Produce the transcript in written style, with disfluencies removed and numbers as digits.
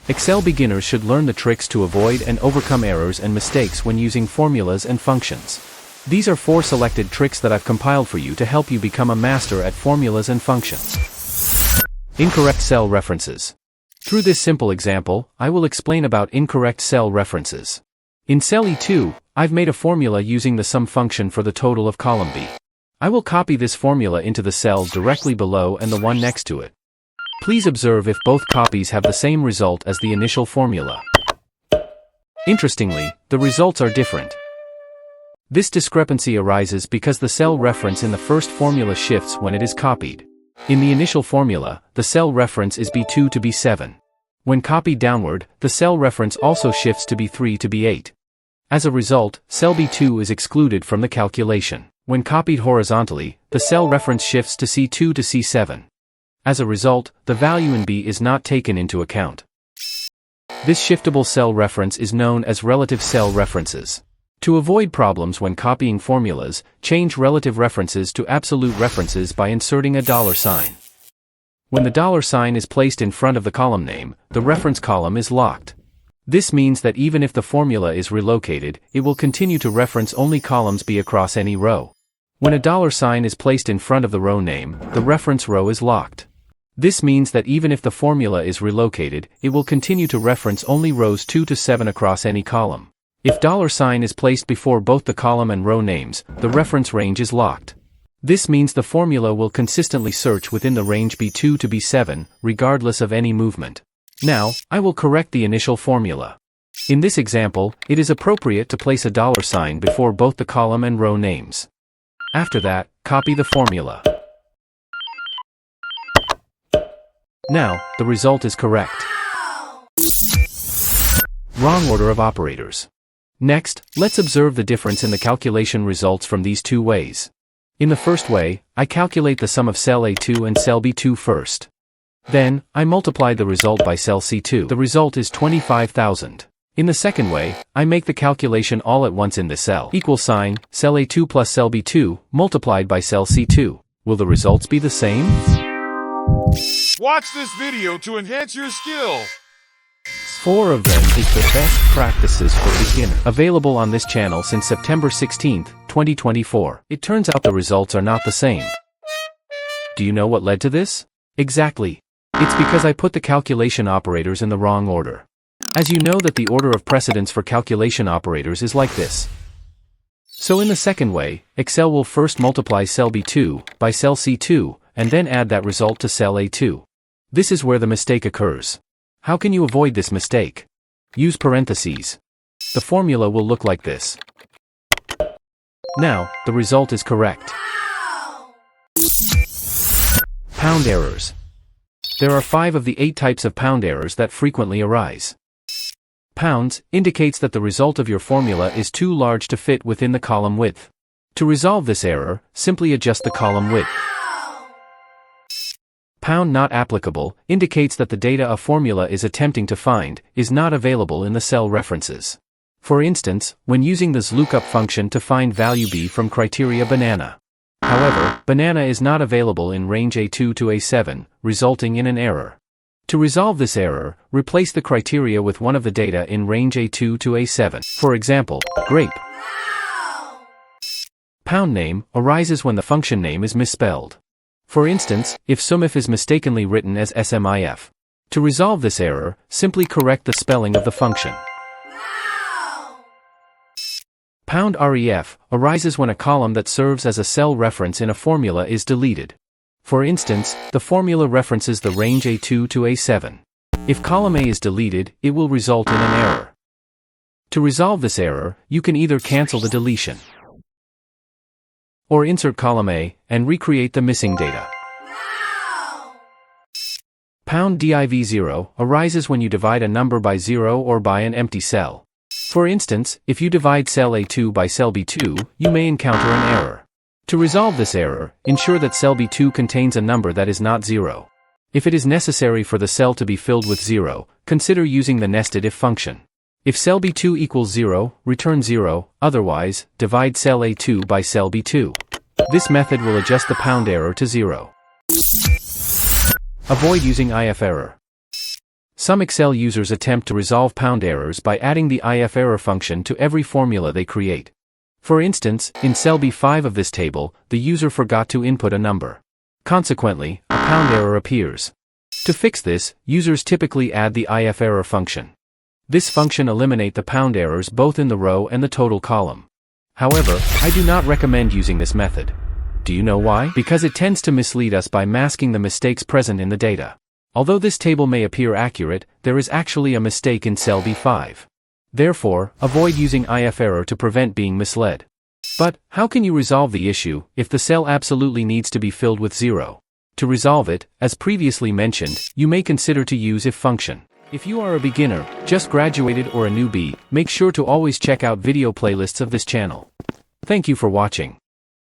Excel beginners should learn the tricks to avoid and overcome errors and mistakes when using formulas and functions. These are 4 selected tricks that I've compiled for you to help you become a master at formulas and functions. Incorrect cell references. Through this simple example, I will explain about incorrect cell references. In cell E2, I've made a formula using the sum function for the total of column B. I will copy this formula into the cell directly below and the one next to it. Please observe if both copies have the same result as the initial formula. Interestingly, the results are different. This discrepancy arises because the cell reference in the first formula shifts when it is copied. In the initial formula, the cell reference is B2 to B7. When copied downward, the cell reference also shifts to B3 to B8. As a result, cell B2 is excluded from the calculation. When copied horizontally, the cell reference shifts to C2 to C7. As a result, the value in B is not taken into account. This shiftable cell reference is known as relative cell references. To avoid problems when copying formulas, change relative references to absolute references by inserting a $sign. When the $sign is placed in front of the column name, the reference column is locked. This means that even if the formula is relocated, it will continue to reference only columns B across any row. When a $sign is placed in front of the row name, the reference row is locked. This means that even if the formula is relocated, it will continue to reference only rows 2 to 7 across any column. If $sign is placed before both the column and row names, the reference range is locked. This means the formula will consistently search within the range B2 to B7, regardless of any movement. Now, I will correct the initial formula. In this example, it is appropriate to place a $sign before both the column and row names. After that, copy the formula. Now, the result is correct. Wrong order of operators. Next, let's observe the difference in the calculation results from these 2 ways. In the first way, I calculate the sum of cell A2 and cell B2 first. Then, I multiply the result by cell C2. The result is 25,000. In the second way, I make the calculation all at once in the cell. Equal sign, cell A2 plus cell B2, multiplied by cell C2. Will the results be the same? Watch this video to enhance your skill. 4 of them is the best practices for beginners. Available on this channel since September 16, 2024. It turns out the results are not the same. Do you know what led to this? Exactly. It's because I put the calculation operators in the wrong order. As you know that the order of precedence for calculation operators is like this. So in the second way, Excel will first multiply cell B2 by cell C2, and then add that result to cell A2. This is where the mistake occurs. How can you avoid this mistake? Use parentheses. The formula will look like this. Now, the result is correct. Pound errors. There are 5 of the 8 types of pound errors that frequently arise. Pounds indicates that the result of your formula is too large to fit within the column width. To resolve this error, simply adjust the column width. Pound not applicable indicates that the data a formula is attempting to find is not available in the cell references. For instance, when using this lookup function to find value B from criteria banana. However, banana is not available in range A2 to A7, resulting in an error. To resolve this error, replace the criteria with one of the data in range A2 to A7. For example, grape. Pound name arises when the function name is misspelled. For instance, if SUMIF is mistakenly written as SMIF. To resolve this error, simply correct the spelling of the function. Pound ref arises when a column that serves as a cell reference in a formula is deleted. For instance, the formula references the range A2 to A7. If column A is deleted, it will result in an error. To resolve this error, you can either cancel the deletion or insert column A and recreate the missing data. Pound div0 arises when you divide a number by 0 or by an empty cell. For instance, if you divide cell A2 by cell B2, you may encounter an error. To resolve this error, ensure that cell B2 contains a number that is not 0. If it is necessary for the cell to be filled with 0, consider using the nested if function. If cell B2 equals 0, return 0, otherwise, divide cell A2 by cell B2. This method will adjust the pound error to 0. Avoid using IFERROR. Some Excel users attempt to resolve pound errors by adding the IFERROR function to every formula they create. For instance, in cell B5 of this table, the user forgot to input a number. Consequently, a pound error appears. To fix this, users typically add the IFERROR function. This function eliminates the pound errors both in the row and the total column. However, I do not recommend using this method. Do you know why? Because it tends to mislead us by masking the mistakes present in the data. Although this table may appear accurate, there is actually a mistake in cell B5. Therefore, avoid using IFERROR to prevent being misled. But, how can you resolve the issue if the cell absolutely needs to be filled with 0? To resolve it, as previously mentioned, you may consider to use if function. If you are a beginner, just graduated or a newbie, make sure to always check out video playlists of this channel. Thank you for watching.